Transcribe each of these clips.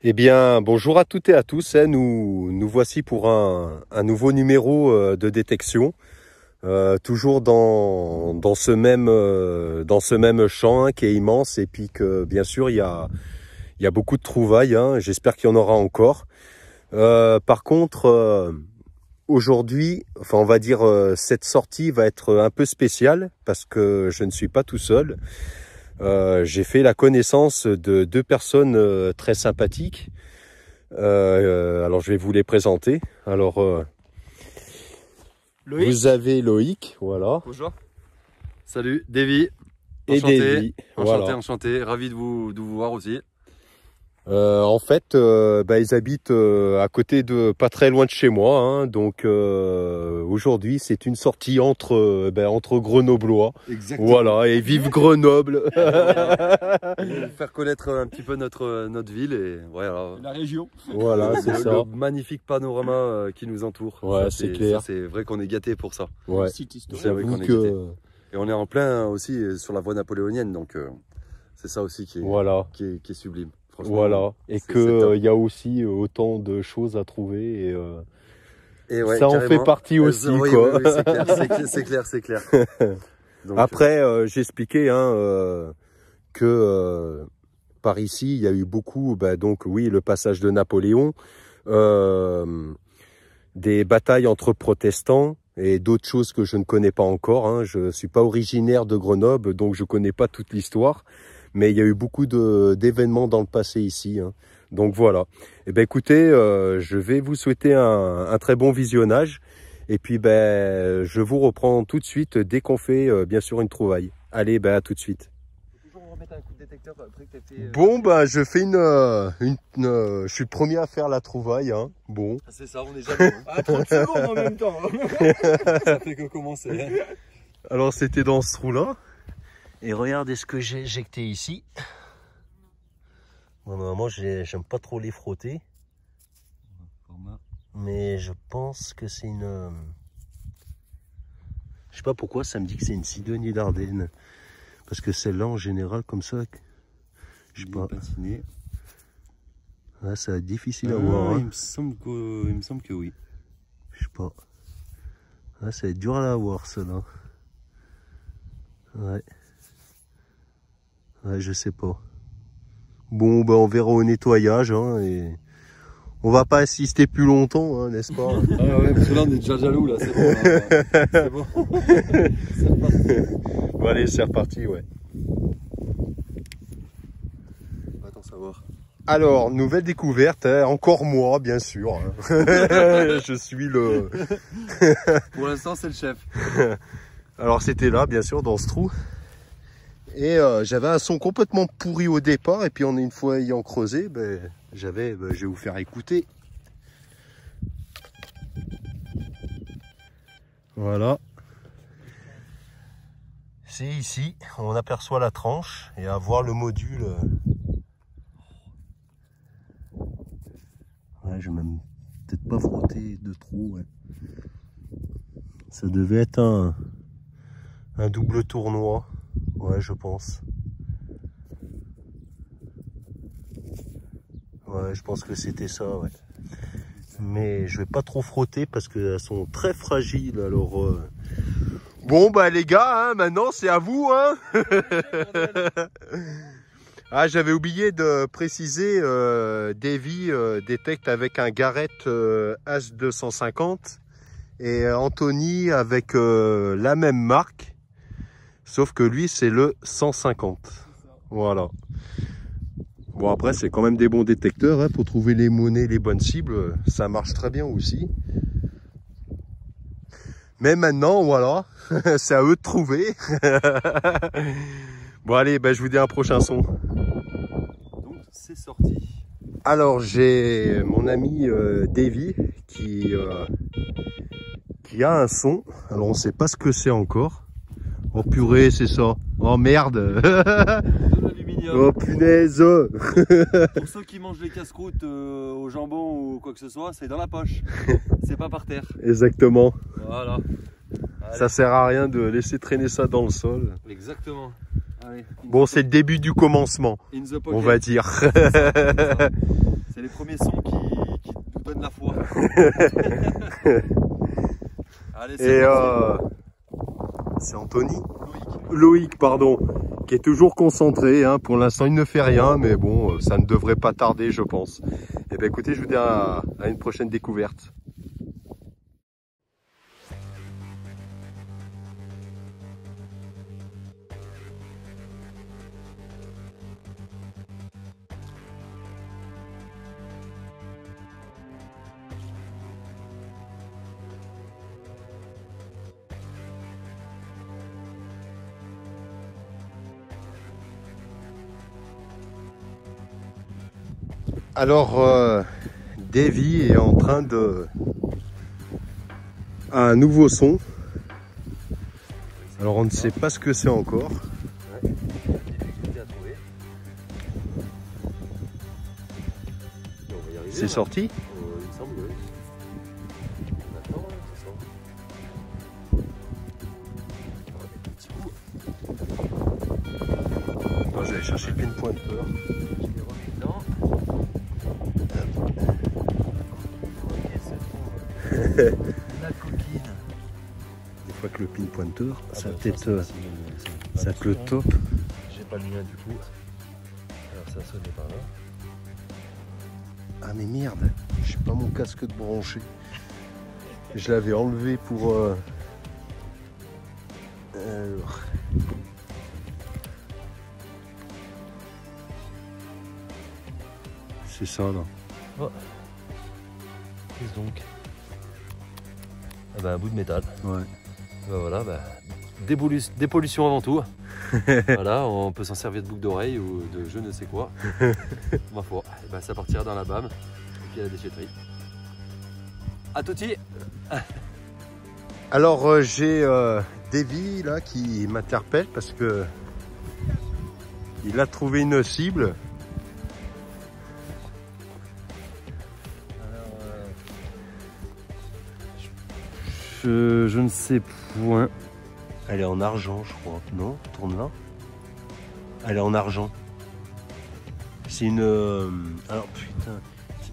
Eh bien, bonjour à toutes et à tous. Nous voici pour un nouveau numéro de détection. Toujours dans ce même champ qui est immense, et puis que bien sûr il y a beaucoup de trouvailles. J'espère qu'il y en aura encore. Par contre, aujourd'hui, enfin on va dire cette sortie va être un peu spéciale parce que je ne suis pas tout seul. J'ai fait la connaissance de deux personnes très sympathiques. Alors je vais vous les présenter. Alors Loïc. Vous avez Loïc, voilà. Bonjour. Salut, Davy. Et Enchanté. Davy, voilà. Enchanté. Ravi de vous voir aussi. En fait, ils habitent à côté pas très loin de chez moi. Donc aujourd'hui, c'est une sortie entre Grenoblois. Exactement. Voilà, et vive Grenoble. Faire connaître un petit peu notre ville et voilà. La région. Voilà, c'est ça. Le magnifique panorama qui nous entoure. Ouais, c'est clair. C'est vrai qu'on est gâté pour ça. Ouais. Site historique. C'est vrai J'avoue qu'on est que gâté. Et on est en plein aussi sur la voie napoléonienne, donc c'est ça aussi qui est, voilà. qui est sublime. Franchement, Voilà, et que il y a aussi autant de choses à trouver et ouais, ça en fait partie aussi, quoi. Oui, c'est clair. Donc, après, j'expliquais que par ici, il y a eu beaucoup, donc oui, le passage de Napoléon, des batailles entre protestants et d'autres choses que je ne connais pas encore. Je suis pas originaire de Grenoble, donc je connais pas toute l'histoire. Mais il y a eu beaucoup d'événements dans le passé ici. Donc voilà. Eh ben écoutez, je vais vous souhaiter un très bon visionnage. Et puis je vous reprends tout de suite dès qu'on fait bien sûr une trouvaille. Allez, à tout de suite. Toujours remettre un coup de détecteur après que tu as fait. Bon, je fais je suis le premier à faire la trouvaille. Bon. c'est ça, on est jamais. À 30 secondes en même temps. Ça fait que commencer. Alors c'était dans ce trou-là. Et regardez ce que j'ai éjecté ici. Bon, normalement, j'aime pas trop les frotter. Mais je pense que c'est une... Je sais pas pourquoi, ça me dit que c'est une Sidonie d'Ardenne. Parce que celle-là, en général, comme ça... Je sais pas. Ouais, ça va être difficile à voir. Il me semble que oui. Je sais pas. Ouais, ça va être dur à la voir, celle-là. Ouais. Ouais, je sais pas. Bon, on verra au nettoyage, et on va pas insister plus longtemps, n'est-ce pas? Ah ouais, parce que là on est déjà jaloux, là, c'est bon. C'est bon. C'est reparti. Bon, allez, c'est reparti, ouais. Attends, savoir. Alors, nouvelle découverte, encore moi, bien sûr. Je suis le... Pour l'instant, c'est le chef. Alors, c'était là, bien sûr, dans ce trou. Et j'avais un son complètement pourri au départ, et puis une fois ayant creusé, je vais vous faire écouter. Voilà. C'est ici, on aperçoit la tranche, et à voir le module. Ouais, je vais même peut-être pas frotter de trop. Ouais. Ça devait être un double tournoi. Ouais, je pense. Ouais, je pense que c'était ça, ouais. Mais je vais pas trop frotter parce qu'elles sont très fragiles, alors... Bon, les gars, maintenant, c'est à vous, Ah, j'avais oublié de préciser, Davy détecte avec un Garrett H250 et Anthony avec la même marque. Sauf que lui, c'est le 150. Voilà. Bon, après, c'est quand même des bons détecteurs pour trouver les monnaies, les bonnes cibles. Ça marche très bien aussi. Mais maintenant, voilà, c'est à eux de trouver. Bon, allez, je vous dis un prochain son. Donc, c'est sorti. Alors, j'ai mon ami Davy qui a un son. Alors, on ne sait pas ce que c'est encore. Oh purée, c'est ça. Oh merde. De l'aluminium. Oh punaise. Pour ceux qui mangent les casse-croûtes au jambon ou quoi que ce soit, c'est dans la poche. C'est pas par terre. Exactement. Voilà. Allez. Ça sert à rien de laisser traîner ça dans le sol. Exactement. Allez, bon, c'est le début du commencement, in the pocket. on va dire. C'est les premiers sons qui nous donnent la foi. Allez, c'est Et parti. c'est Anthony Loïc. Loïc, pardon, qui est toujours concentré. Hein. Pour l'instant, il ne fait rien, mais bon, ça ne devrait pas tarder, je pense. Et bien, écoutez, je vous dis à une prochaine découverte. Alors, Davy est en train de... un nouveau son. Alors, on ne sait pas ce que c'est encore. C'est sorti? Il me semble, oui. Maintenant, c'est ça. Petit coup. Non, je vais aller chercher le pinpointer. Je l'ai remis dedans. Ok, c'est bon. La coquine. Des fois que le pinpointer, ça bah, peut-être ça ça te le top. J'ai pas le mien du coup. Alors ça a sonné par là. Ah mais merde, j'ai pas mon casque de branché. Je l'avais enlevé pour... Alors... C'est ça là. Qu'est-ce donc? Ah bah, un bout de métal. Ouais. Bah voilà, bah, dépollution avant tout. Voilà, on peut s'en servir de boucle d'oreille ou de je ne sais quoi. Ma foi, bah, ça partira dans la BAM et puis à la déchetterie. À tout de suite. Alors j'ai Davy là qui m'interpelle parce que il a trouvé une cible. Je ne sais point. Elle est en argent je crois. Non, tourne là. Elle est en argent. C'est une... Alors putain.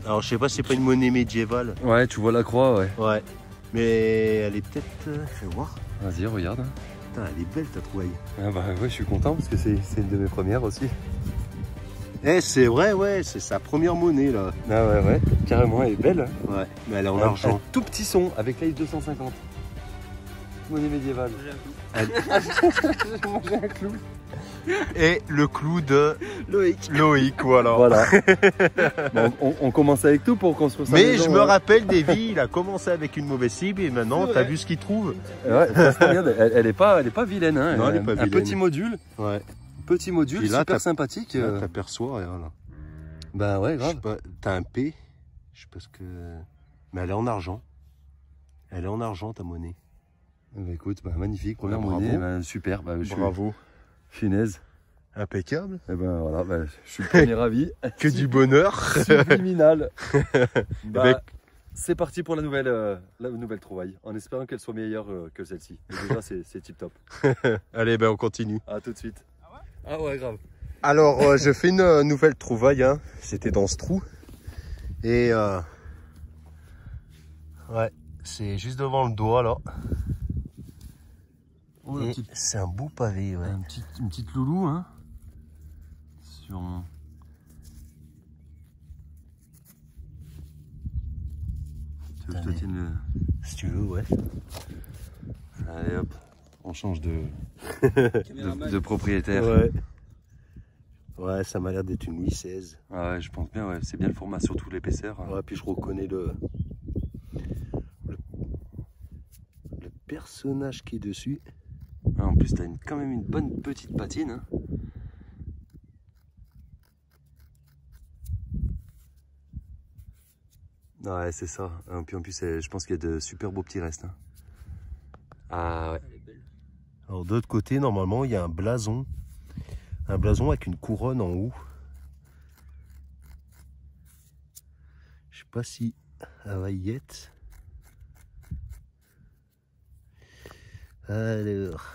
Alors je sais pas, c'est pas une monnaie médiévale. Ouais, tu vois la croix, ouais. Ouais. Mais elle est peut-être... Fais voir. Vas-y, regarde. Putain, elle est belle ta trouvaille. Ah bah ouais, je suis content parce que c'est une de mes premières aussi. Eh c'est vrai, ouais, c'est sa première monnaie là. Ah ouais, ouais, carrément, elle est belle. Ouais, mais elle est en Un argent. tout petit son avec l'AIS 250. Monnaie médiévale. J'ai mangé un clou. Et le clou de Loïc. Loïc, voilà. Voilà. Bon, on commence avec tout pour construire sa Mais maison, je me hein. rappelle, Davy, il a commencé avec une mauvaise cible et maintenant, C'est t'as vrai. vu ce qu'il trouve. Ouais, franchement, regarde, elle est pas vilaine. Hein. Non, elle est pas Un vilaine. petit module, Ouais. module, Et là, super t'as- sympathique. Là, t'aperçois, regarde là. Bah ouais, Je sais grave. pas, t'as un P, je sais pas ce que... Mais elle est en argent. Elle est en argent, ta monnaie. Bah écoute, bah, magnifique, première Ouais, bravo. monnaie, bah, super. Bah, je suis Bravo. finesse. Impeccable. Et ben voilà, bah, je suis le premier ravi. Que du bonheur. Subliminal. Bah, ben- c'est parti pour la nouvelle trouvaille, en espérant qu'elle soit meilleure que celle-ci. Mais déjà, c'est tip top. Allez, ben on continue. À tout de suite. Ah ouais, grave. Alors, je fais une nouvelle trouvaille. Hein. C'était dans ce trou. Et... Ouais, c'est juste devant le doigt, là. Oh, Et c'est un beau pavé, ouais. une petite loulou, hein. Sur... Tu veux que je te Allez. tienne le... Si tu veux, ouais. Allez hop, on change de Caméraman. propriétaire. Ouais. Ouais, ça m'a l'air d'être une Louis XVI. Ah ouais, je pense bien, ouais. C'est bien le format, surtout l'épaisseur. Ouais, puis je reconnais le personnage qui est dessus. Ah, en plus, t'as quand même une bonne petite patine. Hein. Ouais, c'est ça. Et puis en plus, je pense qu'il y a de super beaux petits restes. Hein. Ah ouais. Alors de l'autre côté, normalement, il y a un blason. Un blason avec une couronne en haut. Je sais pas si elle va y être. Alors,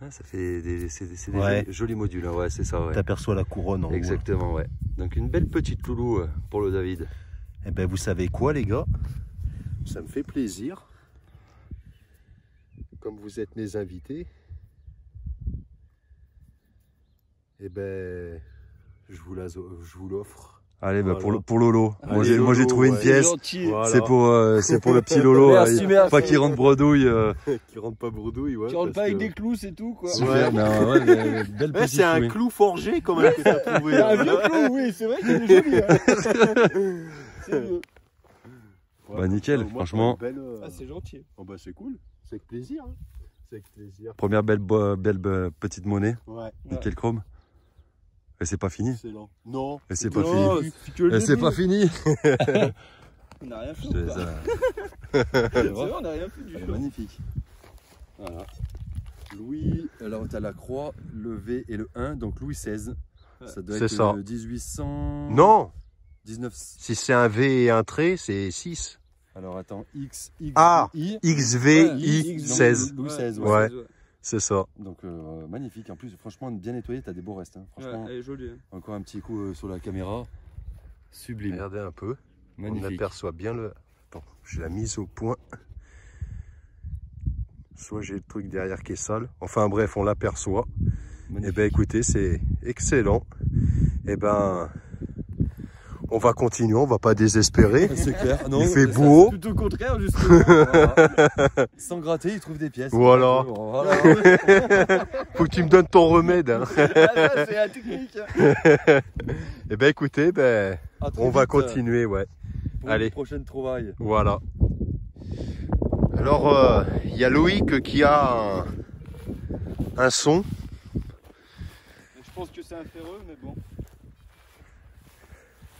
Ah, ça fait c'est des Ouais. jolis modules, hein. Ouais, c'est ça, ouais. T'aperçois la couronne en haut. Exactement, ouais. Donc une belle petite loulou pour le David. Eh ben vous savez quoi les gars? Ça me fait plaisir. Comme vous êtes mes invités, eh ben, je vous l'offre. Allez, bah Voilà. pour Lolo. Moi Allez, j'ai Lolo, trouvé une ouais. pièce. Voilà. C'est pour le petit Lolo. Merci, merci. Pas qu'il rentre bredouille. Qui rentre pas bredouille, ouais. Tu rentres pas parce avec que- des clous, c'est tout quoi. Ouais. Belle Ouais, c'est un clou forgé quand même que t'as trouvé. Un là. vieux clou, oui, c'est vrai qu'il est joli. Hein. C'est vieux. Bah, nickel, Au moins, franchement. t'as une belle, Ah, c'est gentil. oh, bah, c'est cool. C'est avec plaisir. Hein. C'est avec plaisir. Première belle petite monnaie. Ouais, Nickel chrome. Et c'est pas fini. excellent. Non. Et c'est pas Non, fini. c'est que le Et c'est début. pas fini. On n'a rien fait. Je te laisse, C'est vrai, on n'a rien fait du Elle est tout. magnifique. Voilà. Louis, alors tu as la croix, le V et le 1, donc Louis XVI. Ça doit C'est être ça. 1800. Non. 19. Si c'est un V et un trait, c'est 6. Alors attends, X, X, Ah, I. XVI donc 16. Louis XVI, Ouais. C'est ça. Donc magnifique. En plus, franchement, bien nettoyé, tu as des beaux restes. Hein. Franchement, Ouais, elle est jolie. Hein. encore un petit coup sur la caméra. Sublime. Regardez un peu. On Magnifique. aperçoit bien le. Attends, j'ai la mise au point. Soit j'ai le truc derrière qui est sale. Enfin bref, on l'aperçoit. Eh Magnifique. ben écoutez, c'est excellent. Eh ben, on va continuer, on va pas désespérer. C'est clair. Non, Il fait ça, beau. C'est plutôt le contraire, justement. voilà. Sans gratter, il trouve des pièces. Voilà. Voilà. Faut que tu me donnes ton remède. Hein. Ah, ça, c'est la technique. Eh ben écoutez, ben, À très on va vite, continuer, ouais. pour Allez. une prochaine trouvaille. Voilà. Alors, il y a Loïc qui a un son. Je pense que c'est un ferreux, mais bon.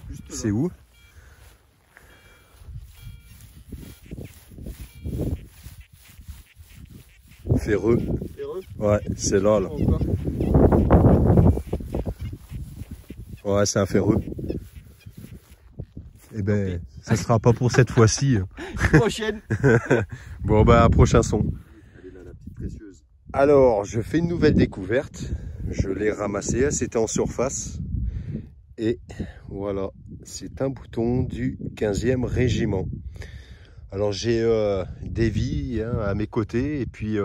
Juste là. C'est où? Ferreux. Ferreux. Ouais, c'est là, là. Encore. Ouais, c'est un ferreux. Eh ben, ça sera pas pour cette fois-ci. Prochaine. Bon, ben, un prochain son. Elle est là, la petite précieuse. Alors, je fais une nouvelle découverte. Je l'ai ramassé, c'était en surface. Et voilà, c'est un bouton du 15e régiment. Alors, j'ai Davy hein, à mes côtés et puis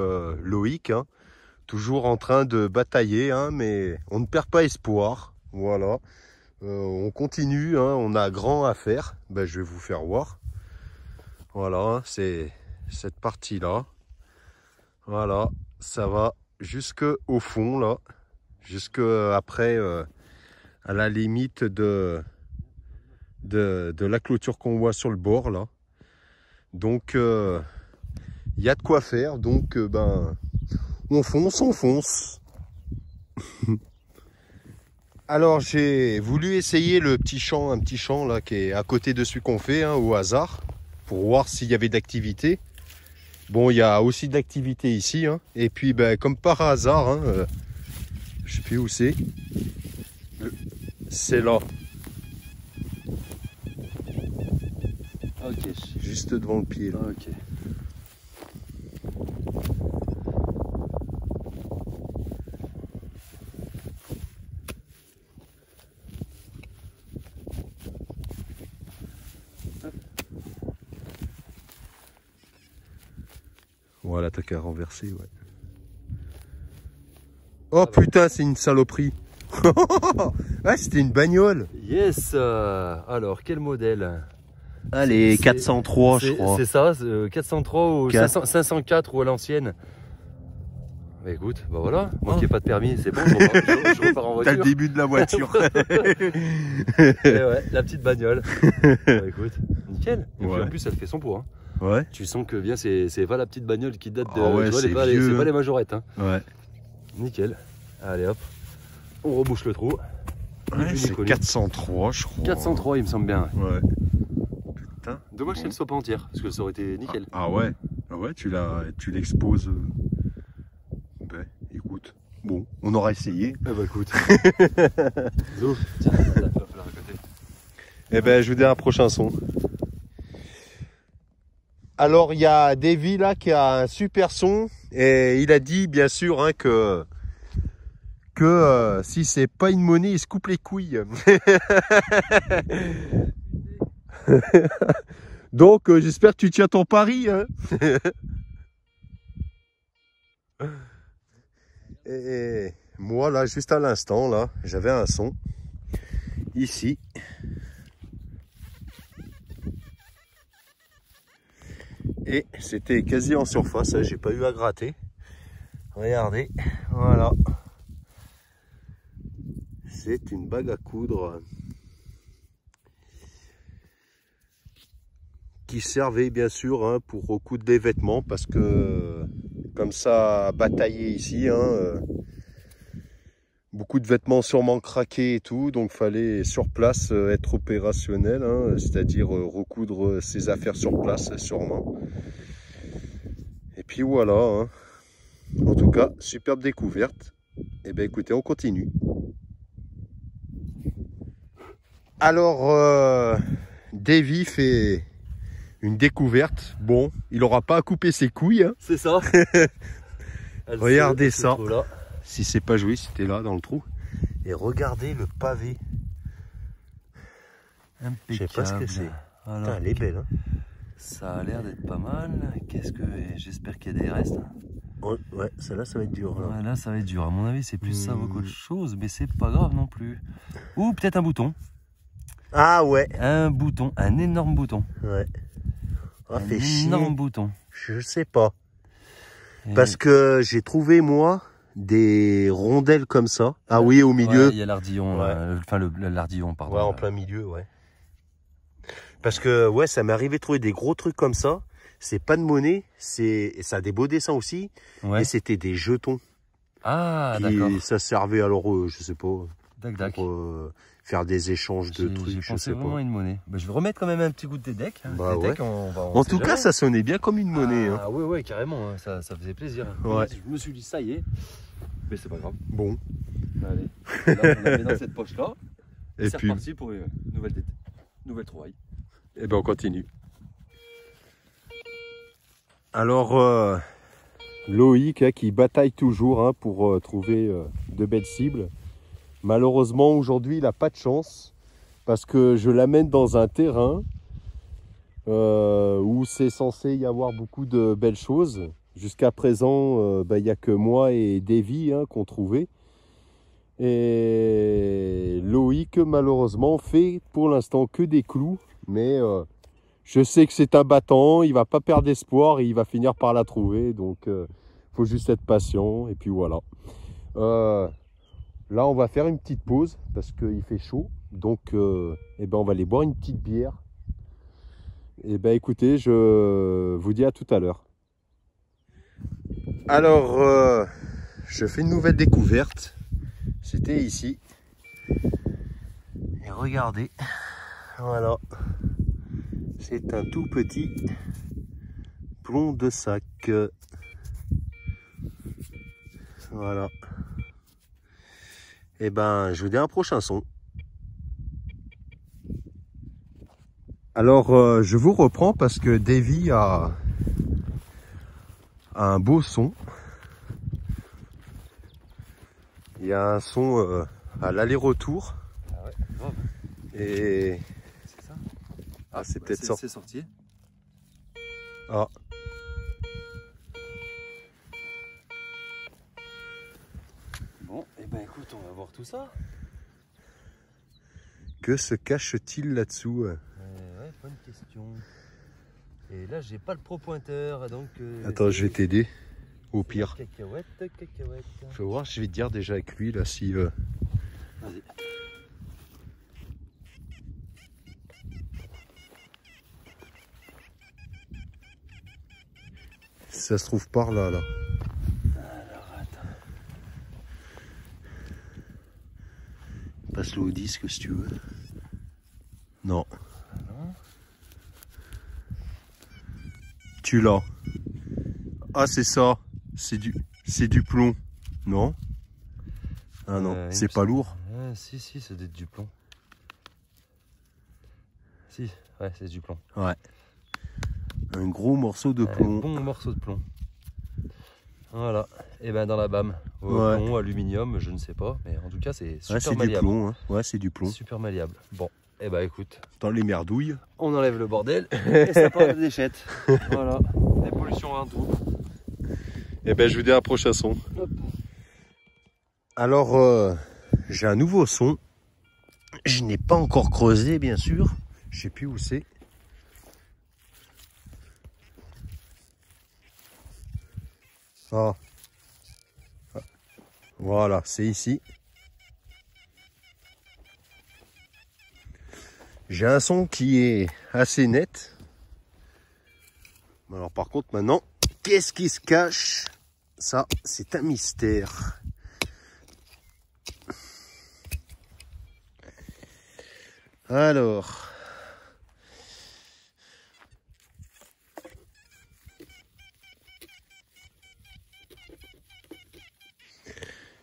Loïc, hein, toujours en train de batailler, hein, mais on ne perd pas espoir. Voilà, on continue, hein, on a grand à faire. Ben, je vais vous faire voir. Voilà, hein, c'est cette partie-là. Voilà, ça va jusque au fond là, jusque après à la limite de la clôture qu'on voit sur le bord là. Donc il y a de quoi faire, donc ben on fonce. Alors j'ai voulu essayer un petit champ là qui est à côté de celui qu'on fait, hein, au hasard, pour voir s'il y avait d'activité. Bon, il y a aussi de l'activité ici, hein. Et puis ben, comme par hasard, hein, je sais plus où c'est. C'est là, Ok. juste devant le pied. Là. Ok. Voilà, t'as qu'à renverser, ouais. Oh putain, c'est une saloperie. Ouais, c'était une bagnole. Yes. Alors, quel modèle? Allez, C'est- 403 je C'est crois. c'est ça, 403 ou 400. 504 ou à l'ancienne. Bah écoute, bah voilà, moi Oh. qui n'ai pas de permis, c'est bon, je repars en T'as le voiture. début de la voiture. Et ouais, la petite bagnole. Bah écoute, nickel. Et puis Ouais. en plus, elle fait son poids. Hein. Ouais, Tu sens que bien, c'est pas la petite bagnole qui date de. Ah ouais, tu vois, c'est c'est vieux. pas les majorettes. Hein. ouais. Nickel. Allez hop, on rebouche le trou. Ouais, c'est connu. 403, je crois. 403, il me semble bien. Ouais. Putain. Dommage qu'elle soit pas entière, parce que ça aurait été nickel. Ah ouais. Ah ouais, tu l'exposes. Ben, écoute. Bon, on aura essayé. Eh bah écoute. Zou, tiens, là, tu vas falloir à côté. Eh ben, je vous dis un prochain son. Alors, il y a Davy là qui a un super son Et il a dit bien sûr hein, que si c'est pas une monnaie, il se coupe les couilles. Donc j'espère que tu tiens ton pari. Hein. Et moi là, juste à l'instant là, j'avais un son ici. Et c'était quasi en surface, j'ai pas eu à gratter. Regardez, voilà. C'est une bague à coudre qui servait bien sûr hein, pour recoudre des vêtements parce que comme ça bataillé ici, hein, beaucoup de vêtements sûrement craqués et tout, donc fallait sur place être opérationnel, hein, c'est-à-dire recoudre ses affaires sur place sûrement. Et puis voilà, hein. En tout cas, superbe découverte. Et bien écoutez, on continue. Alors, Davy fait une découverte. Bon, il n'aura pas à couper ses couilles. Hein. C'est ça. Regardez ça. Si c'est pas joué, si t'es là dans le trou. Et regardez le pavé. Impeccable. Je sais pas ce que c'est. Alors, elle est belle. Hein. ça a l'air d'être pas mal. Qu'est-ce que j'espère qu'il y a des restes. Ouais, celle-là, ça va être dur. Là, ouais, là ça va être dur. À mon avis, c'est plus ça qu'autre chose, mais c'est pas grave non plus. Ou peut-être un bouton. Ah ouais. Un bouton, un énorme bouton. Ouais. Ah, un énorme bouton. Je sais pas. Parce que j'ai trouvé moi des rondelles comme ça. Ah oui, au milieu. Il y a l'ardillon, ouais. Enfin l'ardillon, pardon. Ouais, en plein milieu, ouais. Parce que ouais, ça m'est arrivé de trouver des gros trucs comme ça. C'est pas de monnaie, ça a des beaux dessins aussi. Ouais. Et c'était des jetons. Ah, d'accord. Ça servait alors, je sais pas, pour faire des échanges de trucs. J'ai pensé vraiment à une monnaie. Bah, je vais remettre quand même un petit goût de Dédec. Hein. Bah, ouais. En tout cas, ça sonnait bien comme une monnaie. Ah oui, ouais, carrément. Hein. Ça faisait plaisir. Ouais. Je me suis dit, ça y est. Mais c'est pas grave. Bon. Allez. Là, on la met dans cette poche-là. Et c'est reparti pour une nouvelle trouvaille. Et ben on continue. Alors, Loïc hein, qui bataille toujours hein, pour trouver de belles cibles. Malheureusement, aujourd'hui, il n'a pas de chance parce que je l'amène dans un terrain où c'est censé y avoir beaucoup de belles choses. Jusqu'à présent, il n'y a que moi et Davy hein, qu'on trouvait. Et Loïc, malheureusement, fait pour l'instant que des clous. Mais je sais que c'est un battant, il va pas perdre espoir et il va finir par la trouver. Donc, faut juste être patient. Et puis voilà. Là, on va faire une petite pause parce qu'il fait chaud. Donc, eh ben, on va aller boire une petite bière. Et ben, écoutez, je vous dis à tout à l'heure. Alors, je fais une nouvelle découverte. C'était ici. Et regardez. Voilà. C'est un tout petit plomb de sac. Voilà. Et ben, je vous dis un prochain son. Alors, je vous reprends parce que Davy a un beau son. Il y a un son à l'aller-retour. Ah ouais, grave. Et c'est ça. Ah, c'est peut-être ça. C'est sorti. Ah. Bon, et ben écoute, on va voir tout ça. Que se cache-t-il là-dessous? Ouais, bonne question. Et là, j'ai pas le pro-pointeur, donc... Attends, je vais t'aider, au pire. Cacahuète. Je vais voir, je vais te dire déjà avec lui, là, si... Vas-y. Ça se trouve par là, là. Alors, attends. Passe-le au disque, si tu veux. Non. Non. Tu l'as. Ah, c'est ça. C'est du plomb. Non? Ah non, c'est pas lourd. Si, c'est du plomb. Si, ouais, c'est du plomb. Ouais. Un gros morceau de plomb. Un bon morceau de plomb. Voilà, et ben dans la BAM. Ouais. Plomb, aluminium, je ne sais pas, mais en tout cas c'est Ouais, super c'est du malléable. plomb. Hein. Ouais, c'est du plomb. Super malléable. Bon, et ben écoute, Dans les merdouilles. on enlève le bordel et ça part des déchettes. Voilà, des pollutions avant tout. Et ben je vous dis à un prochain son. Hop. Alors, j'ai un nouveau son. Je n'ai pas encore creusé, bien sûr. Je sais plus où c'est. Ah. Voilà, c'est ici. J'ai un son qui est assez net. Alors par contre maintenant, qu'est-ce qui se cache? Ça, c'est un mystère. Alors...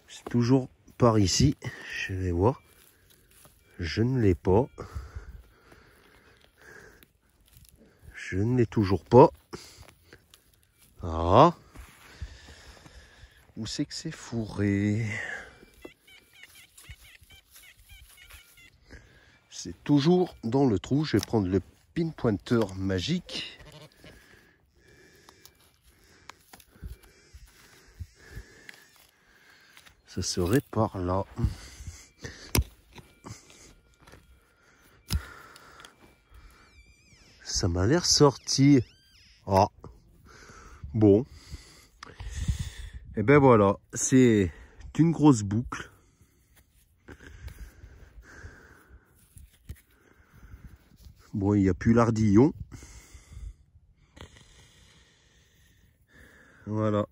c'est toujours par ici. Je vais voir. Je ne l'ai pas. Je ne l'ai toujours pas. Ah. Où c'est que c'est fourré? C'est toujours dans le trou. Je vais prendre le pinpointer magique. Ça serait par là. Ça m'a l'air sorti. Ah. Bon. Et ben voilà. C'est une grosse boucle. Bon, il n'y a plus l'ardillon. Voilà.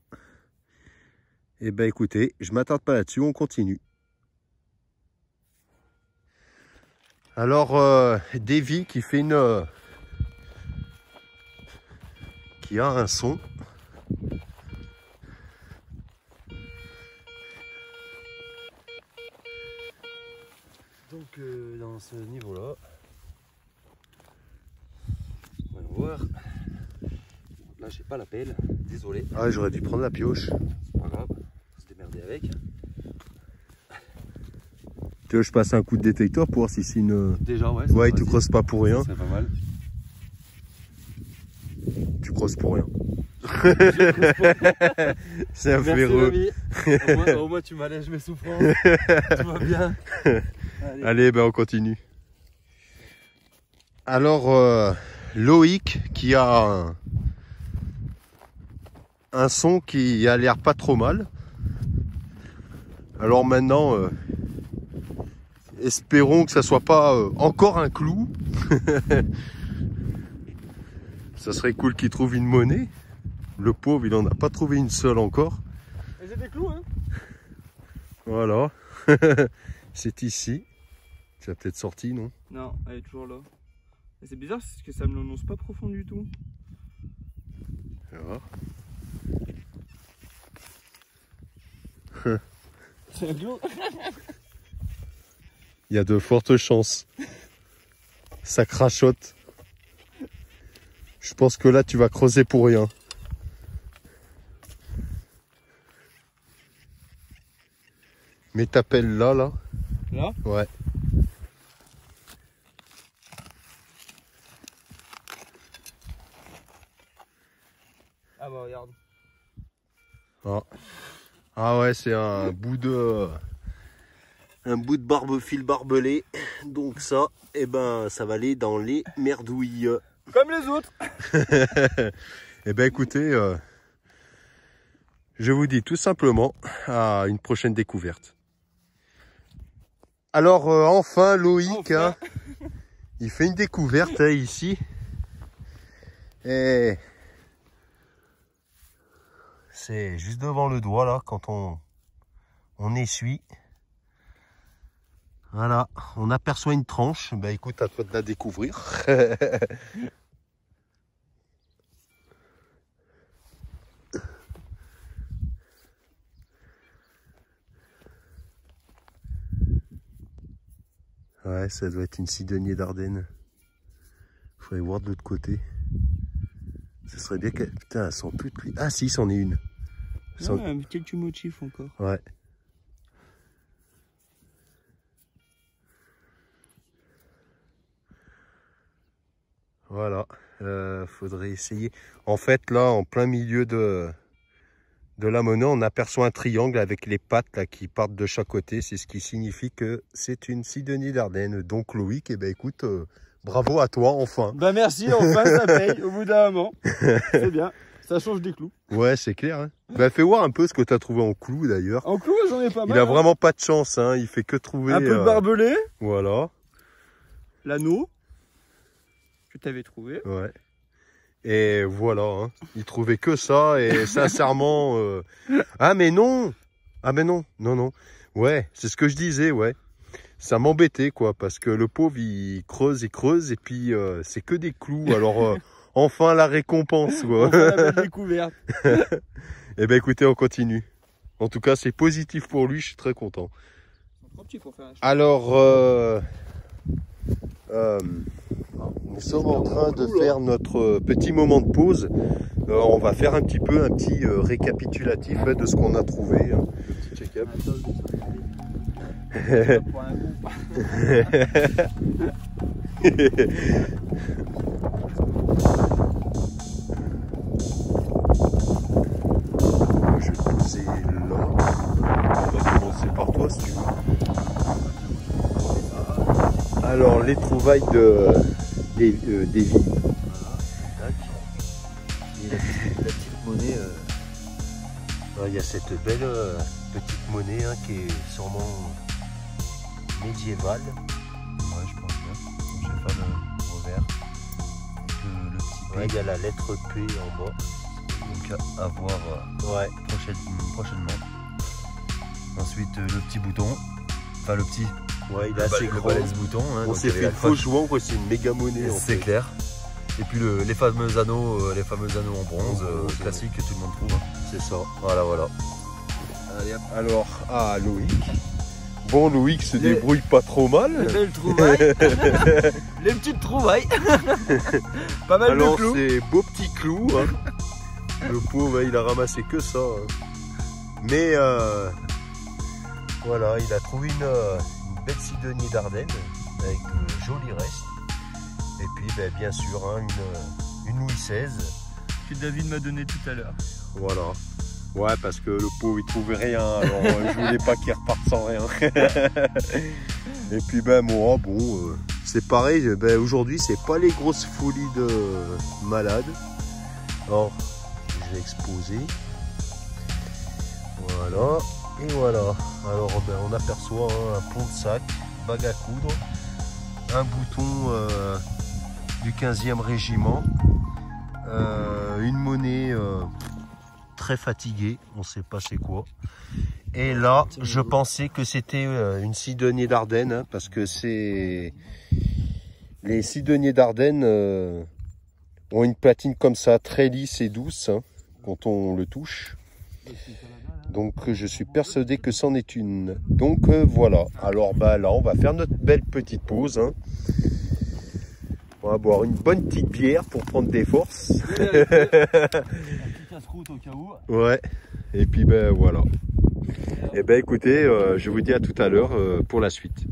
Et ben écoutez, je m'attarde pas là-dessus, on continue. Alors, Davy qui fait une... qui a un son. Donc dans ce niveau-là, on va le voir. Là j'ai pas la pelle, désolé. Ah, j'aurais dû prendre la pioche. C'est pas grave, on se démerder avec. Tu veux que je passe un coup de détecteur pour voir si c'est une... Déjà ouais. Ouais, tu creuses pas pour rien. C'est pas mal. Tu creuses pour rien. C'est un Merci véreux. l'ami. Au moins tu m'allèges mes souffrances. Tout va bien. Allez, ben on continue. Alors, Loïc qui a un son qui a l'air pas trop mal. Alors maintenant, espérons que ça soit pas encore un clou. Ça serait cool qu'il trouve une monnaie. Le pauvre, il en a pas trouvé une seule encore. Et j'ai des clous, hein. Voilà. C'est ici. Tu as peut-être sorti, non? Non, elle est toujours là. Et c'est bizarre parce que ça me l'annonce pas profond du tout. On va voir. C'est un clou. Il y a de fortes chances. Ça crachote. Je pense que là, tu vas creuser pour rien. Mais t'appelles là, là. Là? Ouais. Ah bah regarde. Ah, ah ouais, c'est un bout de fil barbelé. Donc ça, eh ben, ça va aller dans les merdouilles. Comme les autres. Eh ben, écoutez, je vous dis tout simplement à une prochaine découverte. Alors, enfin, Loïc, Enfin. hein, il fait une découverte hein, ici. Et c'est juste devant le doigt, là, quand on essuie. Voilà, on aperçoit une tranche. Ben écoute, à toi de la découvrir. Ouais, ça doit être une cidonnier d'Ardennes. Faudrait voir de l'autre côté. Ce serait bien qu'elle... Putain, elles sont toutes... Ah si, c'en est une. Ouais, quelques motifs encore. Ouais. Voilà, faudrait essayer. En fait, là, en plein milieu de la monnaie, on aperçoit un triangle avec les pattes là, qui partent de chaque côté. C'est ce qui signifie que c'est une Sidonie d'Ardenne. Donc Loïc, eh ben, écoute, bravo à toi, enfin. Bah merci, enfin ça paye au bout d'un moment. C'est bien, ça change des clous. Ouais, c'est clair. Hein. Bah, fais voir un peu ce que tu as trouvé en clou d'ailleurs. En clous, j'en ai pas mal. Il a vraiment pas de chance, hein. Il fait que trouver... Un peu de barbelé. Voilà. L'anneau que tu avais trouvé. Ouais. Et voilà, hein. Il trouvait que ça et sincèrement... Ah mais non. Ah mais non, non. Ouais, c'est ce que je disais, ouais. Ça m'embêtait quoi, parce que le pauvre il creuse et puis c'est que des clous. Alors enfin la récompense quoi. Enfin, la belle découverte. Eh ben écoutez, on continue. En tout cas, c'est positif pour lui, je suis très content. Alors, nous sommes en train de faire notre petit moment de pause. On va faire un petit récapitulatif de ce qu'on a trouvé. Un petit check-up. Je vais te poser là. On va commencer par toi si tu veux. Alors, les trouvailles des vies. Voilà. Et la petite monnaie. Il y a cette belle petite monnaie hein, qui est sûrement médiévale. Ouais, je pense bien. J'ai pas le revers. Le petit P. Ouais, il y a la lettre P en bas. Donc à voir prochainement. Ensuite le petit bouton. Enfin le petit. Ouais, il est assez le grand. balèze bouton. Hein, On s'est fait une fausse jouant, c'est une méga monnaie. C'est clair. Et puis les fameux anneaux en bronze classiques que tout le monde trouve. Hein. C'est ça. Voilà. Allez, hop. Alors, Loïc. Bon, Loïc se débrouille pas trop mal. Les belles trouvailles. Les petites trouvailles. Pas mal Alors, de clous. c'est beau petit clou. Hein. Le pauvre, il a ramassé que ça. Hein. Mais Voilà, il a trouvé une belle Sidonie d'Ardenne avec de jolis restes. Et puis, ben, bien sûr, hein, une Louis XVI. Que David m'a donné tout à l'heure. voilà. Ouais, parce que le pauvre, il trouvait rien. Alors, je voulais pas qu'il reparte sans rien. Et puis, ben, moi, bon, c'est pareil. Ben, aujourd'hui, c'est pas les grosses folies de malade. Alors, je vais exposer. Voilà. Et voilà. Alors, ben, on aperçoit hein, un pont de sac, bague à coudre, un bouton du 15e régiment, une monnaie très fatiguée, on ne sait pas c'est quoi. Et là, je pensais que c'était une Sidonie d'Ardenne, hein, parce que c'est les Sidoniers d'Ardenne ont une platine comme ça, très lisse et douce, hein, quand on le touche. Donc je suis persuadé que c'en est une. Donc voilà. Alors bah là on va faire notre belle petite pause. Hein. On va boire une bonne petite bière pour prendre des forces. Casse-croûte au cas où. Ouais. Et puis ben voilà. Et ben écoutez, je vous dis à tout à l'heure pour la suite.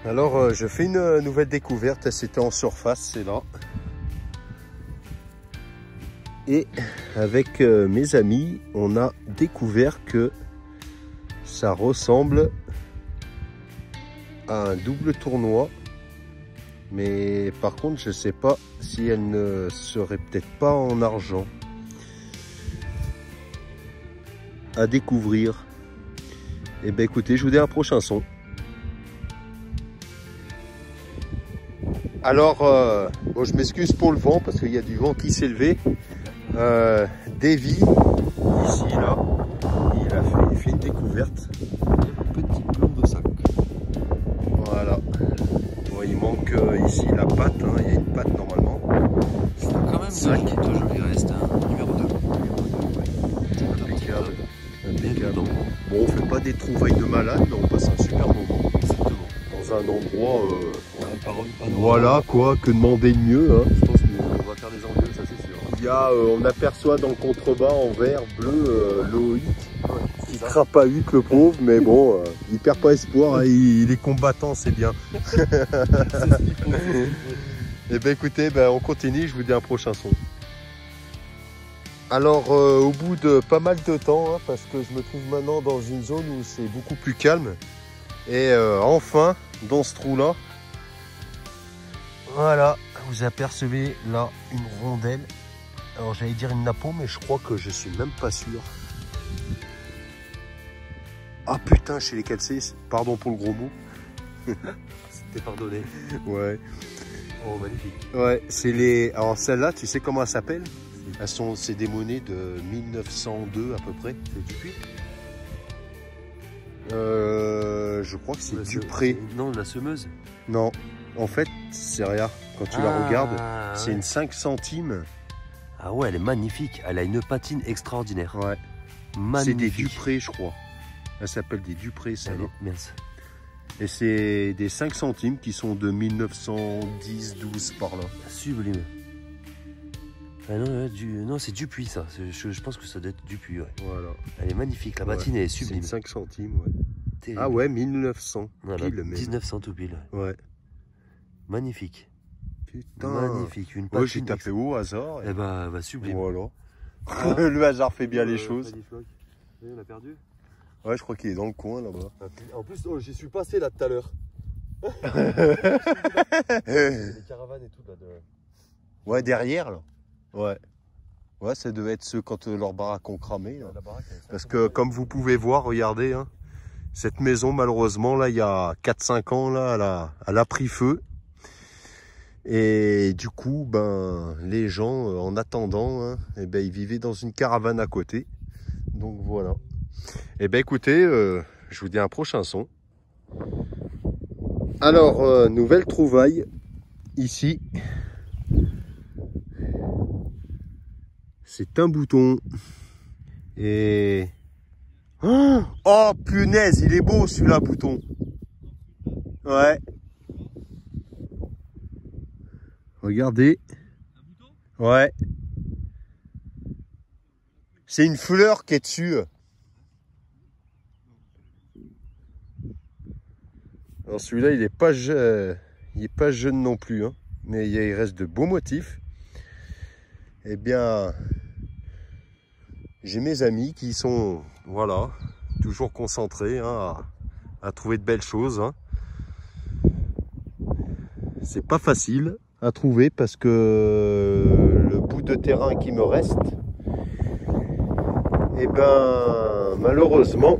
Alors je fais une nouvelle découverte, c'était en surface, c'est là. Et avec mes amis, on a découvert que ça ressemble à un double tournoi. Mais par contre, je sais pas si elle ne serait peut-être pas en argent. À découvrir. Et ben écoutez, je vous dis à un prochain son. Alors, bon, je m'excuse pour le vent parce qu'il y a du vent qui s'est levé. Davy, ici, là, il fait une découverte. Petit plomb de sac. Voilà. trouvaille de malade, mais on passe un super moment. Exactement. Dans un endroit, Ouais, voilà quoi, que demander de mieux. Hein. Je pense qu'on va faire des envieux, ça c'est sûr. Il y a, on aperçoit dans le contrebas en vert bleu Loïc qui ça. crapahute le pauvre, mais bon, il perd pas espoir, hein, il est combattant, c'est bien. C'est ce qu'il faut. Et ben écoutez, ben, on continue, je vous dis un prochain son. Alors au bout de pas mal de temps, hein, parce que je me trouve maintenant dans une zone où c'est beaucoup plus calme, et enfin dans ce trou là, voilà, vous apercevez là une rondelle. Alors j'allais dire une napo, mais je crois que je suis même pas sûr. Ah putain, chez les 4C, pardon pour le gros mot. C'était pardonné. Ouais. Oh, magnifique. Ouais, c'est les. Alors celle-là, tu sais comment elle s'appelle? C'est des monnaies de 1902 à peu près. C'est Dupuis? Je crois que c'est Dupré. Non, la semeuse. Non, en fait, c'est rien. Quand tu la regardes, c'est ouais. une 5 centimes. Ah ouais, elle est magnifique. Elle a une patine extraordinaire. Ouais. Magnifique. C'est des Dupré, je crois. Elle s'appelle des Dupré, Elle celle-là. est mince. Et c'est des 5 centimes qui sont de 1910-12 par là. Sublime. Ah non, non c'est Dupuis ça. Je pense que ça doit être Dupuis. Ouais. Voilà. Elle est magnifique. La patine Ouais. est C'est sublime. une 5 centimes, ouais. Terrible. Ah ouais, 1900. Voilà, Pile, même. 1900 tout pile. Ouais. Magnifique. Putain. Magnifique. Une patine. Ouais, j'ai tapé au hasard. Eh bah, sublime. Voilà. Ah. Le hasard fait bien les choses. On a perdu. Ouais, je crois qu'il est dans le coin là-bas. En plus, oh, j'y suis passé là tout à l'heure. Les caravanes et tout là. Ouais, derrière là. Ouais. Ouais, ça devait être ceux quand leurs baraques ont cramé. Là. La baraque, Parce que comme vous pouvez voir, regardez, hein, cette maison malheureusement là, il y a 4-5 ans là, elle a pris feu. Et du coup, ben, les gens, en attendant, hein, eh ben, ils vivaient dans une caravane à côté. Donc voilà. Eh ben écoutez, je vous dis un prochain son. Alors, nouvelle trouvaille, ici. C'est un bouton. Et... Oh, punaise, il est beau celui-là, bouton. Ouais. Regardez. Ouais. C'est une fleur qui est dessus. Alors celui-là, il est pas jeune non plus, hein. Mais il reste de beaux motifs. Eh bien, j'ai mes amis qui sont, voilà, toujours concentrés hein, à trouver de belles choses. Hein. C'est pas facile à trouver parce que le bout de terrain qui me reste, eh ben, malheureusement,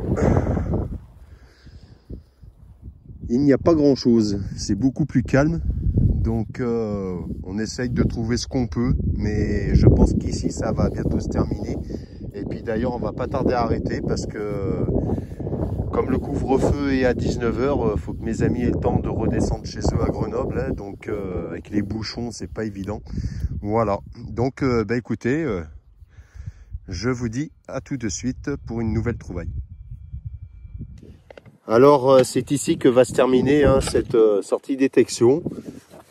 il n'y a pas grand chose. C'est beaucoup plus calme. Donc on essaye de trouver ce qu'on peut, mais je pense qu'ici ça va bientôt se terminer. Et puis d'ailleurs on va pas tarder à arrêter parce que comme le couvre-feu est à 19h, il faut que mes amis aient le temps de redescendre chez eux à Grenoble. Hein, donc avec les bouchons c'est pas évident. Voilà, donc bah, écoutez, je vous dis à tout de suite pour une nouvelle trouvaille. Alors c'est ici que va se terminer hein, cette sortie détection.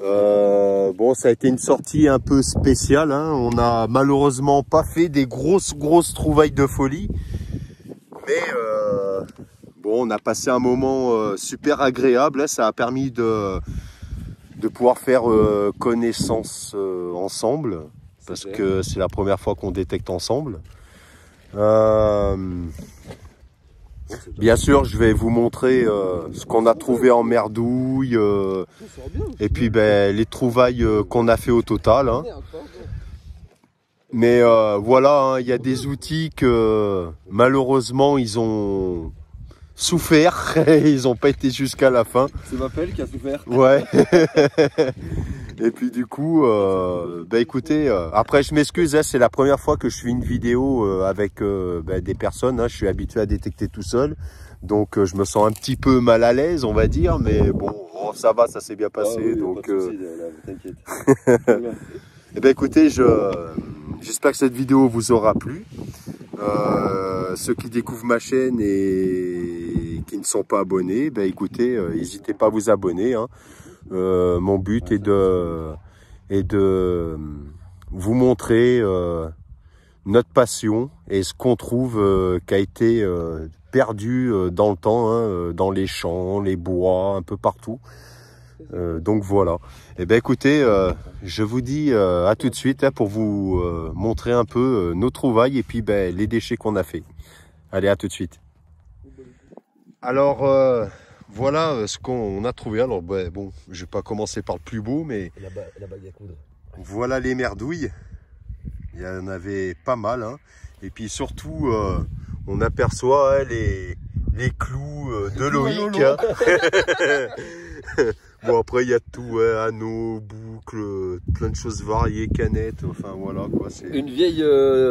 Bon, ça a été une sortie un peu spéciale. Hein. On n'a malheureusement pas fait des grosses trouvailles de folie, mais bon, on a passé un moment super agréable. Hein. Ça a permis de pouvoir faire connaissance ensemble, parce que c'est la première fois qu'on détecte ensemble. Bien sûr, je vais vous montrer ce qu'on a trouvé en merdouille et puis ben, les trouvailles qu'on a fait au total. Hein. Mais voilà, il y a des outils que malheureusement ils ont souffert et ils n'ont pas été jusqu'à la fin. C'est ma pelle qui a souffert. Ouais. Et puis du coup, bah écoutez, après je m'excuse, hein, c'est la première fois que je fais une vidéo avec des personnes. Hein, je suis habitué à détecter tout seul, donc je me sens un petit peu mal à l'aise, on va dire, mais bon, ça va, ça s'est bien passé. Ah oui, donc, t'inquiète. et ben écoutez, j'espère que cette vidéo vous aura plu. Ceux qui découvrent ma chaîne et sont pas abonnés, ben écoutez, n'hésitez pas à vous abonner. Hein. Mon but est de vous montrer notre passion et ce qu'on trouve qui a été perdu dans le temps, hein, dans les champs, les bois, un peu partout. Donc voilà. Et ben écoutez, je vous dis à tout de suite hein, pour vous montrer un peu nos trouvailles et puis ben, les déchets qu'on a fait. Allez, à tout de suite. Alors voilà ce qu'on a trouvé. Alors ben, bon, je vais pas commencer par le plus beau, mais La bague à coudre. voilà les merdouilles. Il y en avait pas mal. Hein. Et puis surtout, on aperçoit hein, les clous de Loïc. Hein. Bon après il y a tout, hein, anneaux, boucles, plein de choses variées, canettes, enfin voilà quoi. Une vieille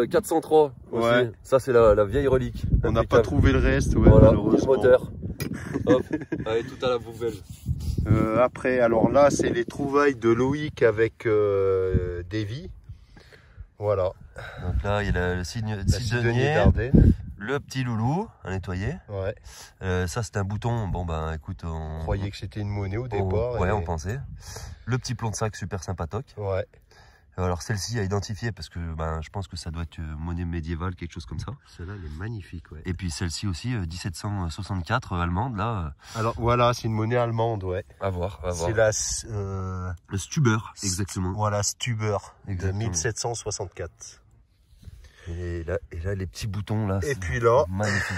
403 aussi. Ouais. Ça c'est la vieille relique. On n'a pas trouvé le reste, ouais, voilà, malheureusement. le moteur. Hop, allez, tout à la poubelle. Après, alors là c'est les trouvailles de Loïc avec Davy. Voilà. Donc là il y a le cidonnier d'Ardenne. le petit loulou à nettoyer. Ouais. Ça c'est un bouton, bon ben écoute, On croyait que c'était une monnaie au départ. Ouais, on pensait. Le petit plomb de sac super sympatoque. Ouais. Alors celle-ci à identifier parce que ben, je pense que ça doit être monnaie médiévale, quelque chose comme ça. Celle-là elle est magnifique, ouais. Et puis celle-ci aussi, 1764, allemande, là. Alors voilà, c'est une monnaie allemande, ouais. À voir, à voir. C'est la Le Stuber, exactement. Voilà, Stuber Exactement. de 1764. Et là, les petits boutons là. Et puis là, magnifique.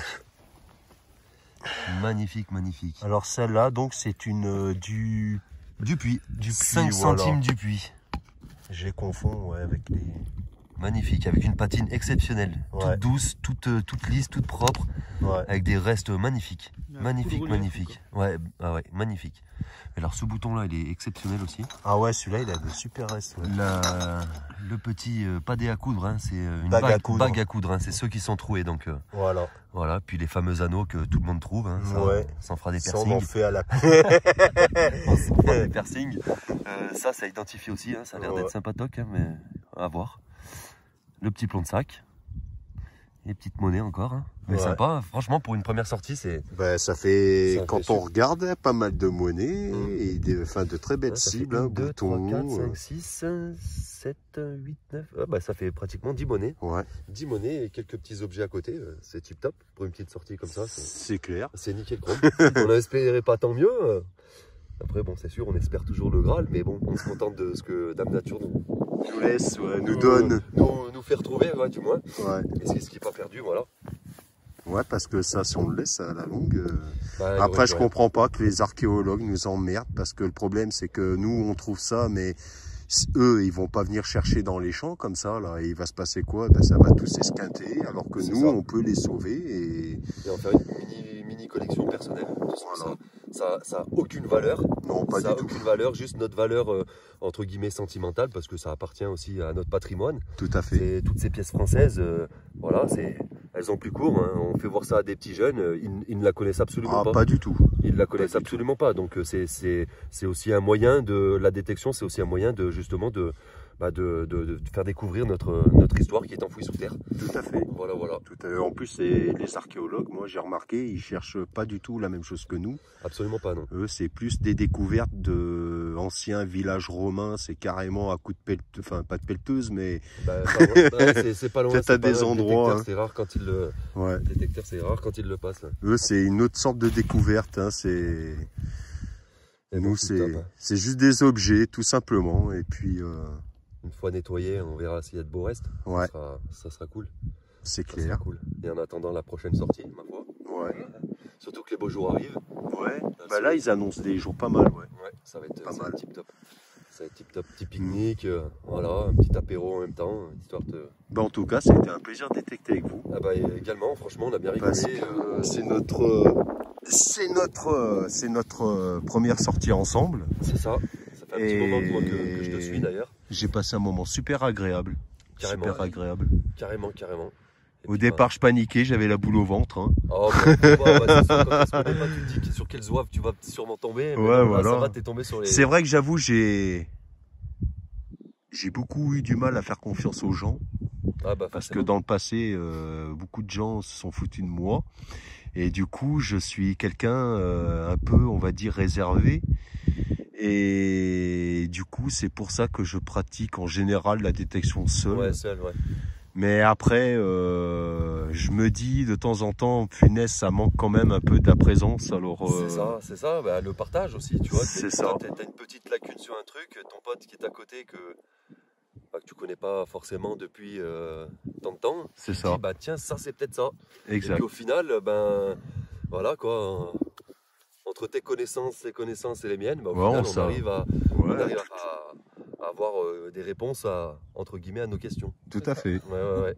Magnifique, magnifique. alors celle-là, donc c'est une Dupuis. Dupuis, 5 voilà. centimes Dupuis. Je les confonds ouais, avec les... Magnifique, avec une patine exceptionnelle. Ouais. Toute douce, toute lisse, toute propre. Ouais. Avec des restes magnifiques. La Magnifique, poudre magnifique. Ouais, ah ouais, magnifique. Alors ce bouton là, il est exceptionnel aussi. Ah ouais, celui-là, il a de super restes. Ouais. Le petit padé à coudre, hein, c'est une Bague à coudre. bague à coudre. Hein, c'est ceux qui sont troués. Donc Voilà. voilà. Puis les fameux anneaux que tout le monde trouve. Hein, ça, Ouais. ça en fera des Ça, on en piercings. fait à la... On s'en fera des piercings. Ça identifie aussi. Hein, ça a l'air Ouais. d'être sympatoque, hein, mais à voir. Le petit plomb de sac. Les petites monnaies encore. Hein. Mais Ouais. sympa. Franchement, pour une première sortie, c'est... Ben, ça fait, Ça quand fait on super. regarde, pas mal de monnaies et de très belles Ça fait cibles, 1, hein, 2, 3, boutons. 4, 5, 6, 7, 8, 9. Ah bah, ça fait pratiquement 10 monnaies. Ouais, 10 monnaies et quelques petits objets à côté. C'est tip top pour une petite sortie comme ça. c'est clair. C'est nickel chrome. On espérait pas tant mieux. Après, bon, c'est sûr, on espère toujours le Graal, mais bon, on se contente de ce que Dame Nature Nous laisse, ouais, nous donne. nous fait retrouver, ouais, du moins. Ouais. Et c'est ce qui n'est pas perdu, voilà. Ouais, parce que ça, si on le laisse à la longue... Bah, il y Après, aurait je pu comprends pas que les archéologues nous emmerdent, parce que le problème, c'est que nous, on trouve ça, mais eux, ils vont pas venir chercher dans les champs comme ça, là. Et il va se passer quoi? Ben, ça va tous esquinter, alors que C'est nous, ça. on peut les sauver et... Et en faire une mini collection personnelle. De toute façon, Voilà. ça a aucune valeur. Non, pas Ça a du tout. aucune valeur, juste notre valeur entre guillemets sentimentale, parce que ça appartient aussi à notre patrimoine. Tout à fait. C'est toutes ces pièces françaises, voilà, elles ont plus court. Hein. On fait voir ça à des petits jeunes, ils ne la connaissent absolument Ah, pas. pas du tout. Ils la connaissent Pas du absolument pas. Donc c'est aussi un moyen de la détection, c'est aussi un moyen de justement de faire découvrir notre histoire qui est enfouie sous terre. Tout à fait. Voilà, voilà. En plus, les archéologues, moi j'ai remarqué, ils cherchent pas du tout la même chose que nous. Absolument pas, non. Eux, c'est plus des découvertes d'anciens villages romains. C'est carrément à coup de pelleteuse, enfin pas de pelleteuse, mais Bah, pas loin. Ouais, c'est pas loin. Peut-être c'est à pas des loin. Le endroits, détecteur, hein. c'est rare quand il le. ouais. Le détecteur, c'est rare quand il le passe. Là. Eux, c'est une autre sorte de découverte. Hein. C'est Et nous, bon, c'est top, hein. c'est juste des objets, tout simplement. Et puis, Une fois nettoyé, on verra s'il y a de beaux restes. ouais, Ça sera cool. c'est Ça sera clair. cool. Et en attendant la prochaine sortie, ma foi. Ouais. Surtout que les beaux jours arrivent. Ouais. Bah là, ils annoncent des jours pas mal. Ouais. Ouais, ça va être Pas mal. tip top. Ça va être tip top. Petit pique-nique, voilà, un petit apéro en même temps, histoire de. Bah, en tout cas, ça a été un plaisir de détecter avec vous. Ah bah également, franchement, on a bien rigolé. Parce que c'est notre première sortie ensemble. C'est ça. Ça fait un petit Et- moment que, moi, que je te suis d'ailleurs. J'ai passé un moment super agréable. Carrément. Super agréable. Carrément, carrément. Et Au puis, départ, je paniquais, j'avais la boule au ventre. Hein. Oh, bah, c'est sûr, quand on se connaît pas, tu te dis sur quel zouave tu vas sûrement tomber. Mais Ouais, non, là, voilà. ça va, t'es tombé sur les. C'est vrai que j'avoue, j'ai beaucoup eu du mal à faire confiance aux gens. Ah bah, Parce que forcément. dans le passé, beaucoup de gens se sont foutus de moi. Et du coup, je suis quelqu'un un peu, on va dire, réservé. Et du coup, c'est pour ça que je pratique en général la détection seule. Ouais, seul, ouais. Mais après, je me dis de temps en temps, punaise, ça manque quand même un peu de la présence. Alors, C'est ça, bah, le partage aussi, tu vois. C'est ça. T'as une petite lacune sur un truc, ton pote qui est à côté que tu connais pas forcément depuis tant de temps. C'est tu ça. dis, bah tiens, ça c'est peut-être ça. Et Exact. puis au final, ben voilà quoi. Entre tes connaissances, les connaissances et les miennes, bah, au final, on arrive à avoir des réponses à, entre guillemets, à nos questions. Tout à fait. Ouais.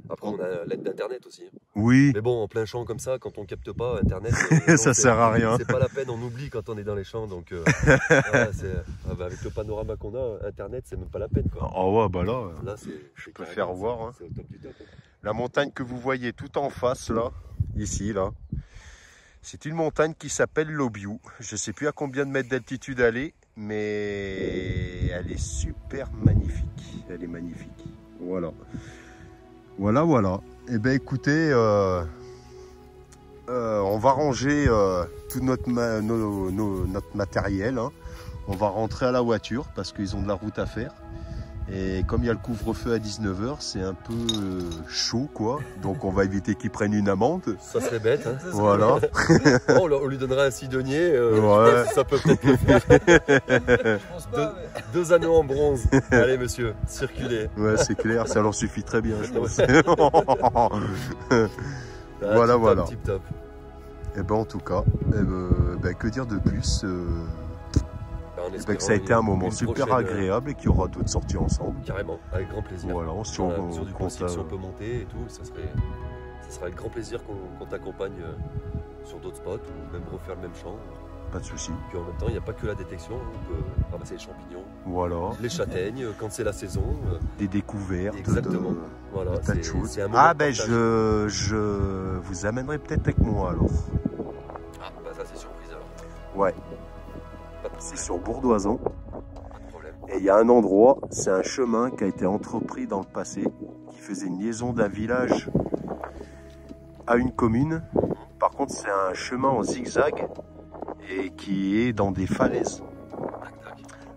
Après, on a l'aide d'Internet aussi. Oui. Mais bon, en plein champ comme ça, quand on capte pas Internet, ça sert à rien. C'est pas la peine, on oublie quand on est dans les champs. Donc, voilà, avec le panorama qu'on a, Internet, c'est même pas la peine. Quoi. Oh ouais, bah là, je peux faire voir. Hein. C'est au top du top. La montagne que vous voyez tout en face, là, ici, là, c'est une montagne qui s'appelle l'Obiou. Je sais plus à combien de mètres d'altitude elle est, mais elle est super magnifique. Elle est magnifique. Voilà. Voilà. Eh bien, écoutez, on va ranger tout notre matériel. Hein. On va rentrer à la voiture parce qu'ils ont de la route à faire. Et comme il y a le couvre-feu à 19 h, c'est un peu chaud, quoi. Donc on va éviter qu'ils prennent une amende. Ça serait bête, hein. Voilà. Bon, on lui donnerait un sidonnier. Ouais. Ça peut peut-être le faire. Deux anneaux en bronze. Allez, monsieur, circulez. Ouais, c'est clair, ça leur suffit très bien, je pense. Voilà. Tip top. Et ben en tout cas, que dire de plus que ça a été un moment super agréable et qu'il y aura d'autres sorties ensemble. Carrément, avec grand plaisir. Voilà, sur du principe, si on peut monter et tout, ça serait avec grand plaisir qu'on t'accompagne sur d'autres spots ou même refaire le même champ. Pas de souci. Puis en même temps, il n'y a pas que la détection, on peut ramasser les champignons, voilà, les châtaignes quand c'est la saison. Des découvertes, exactement. Voilà, tas de choses. Ah ben je vous amènerai peut-être avec moi alors. Ah bah ça c'est surprise alors. Ouais. C'est sur Bourdoisan. Pas de problème. Et il y a un endroit, c'est un chemin qui a été entrepris dans le passé, qui faisait une liaison d'un village à une commune. Par contre, c'est un chemin en zigzag et qui est dans des falaises.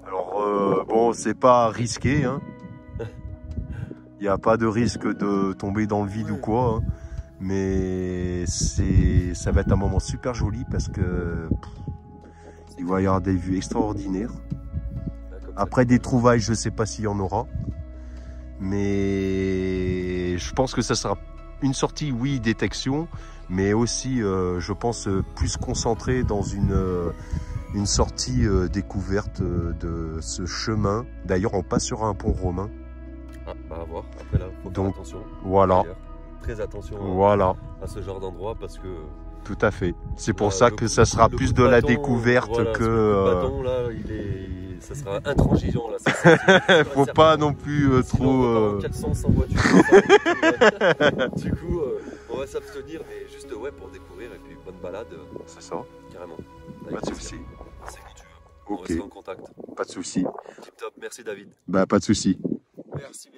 Alors, bon, c'est pas risqué, hein. Il n'y a pas de risque de tomber dans le vide ou quoi, hein. Mais ça va être un moment super joli parce que il va y avoir des vues extraordinaires. Après des trouvailles, je ne sais pas s'il y en aura. Mais je pense que ça sera une sortie, oui, détection, mais aussi, je pense, plus concentrée dans une sortie découverte de ce chemin. D'ailleurs, on passe sur un pont romain. Ah, bah à voir. Après là, faut faire attention. Voilà. Très attention à ce genre d'endroit parce que... Tout à fait. C'est pour ça que ça sera plus de la découverte que... Le bâton, là, ça sera intransigeant. Là, faut pas non plus trop... 400 sans voiture. Du coup, on va s'abstenir, mais juste pour découvrir et puis bonne balade. C'est ça. Carrément. Pas de souci. C'est quand tu veux. Ok. On reste en contact. Pas de souci. Tip top. Merci David. Bah pas de souci. Merci.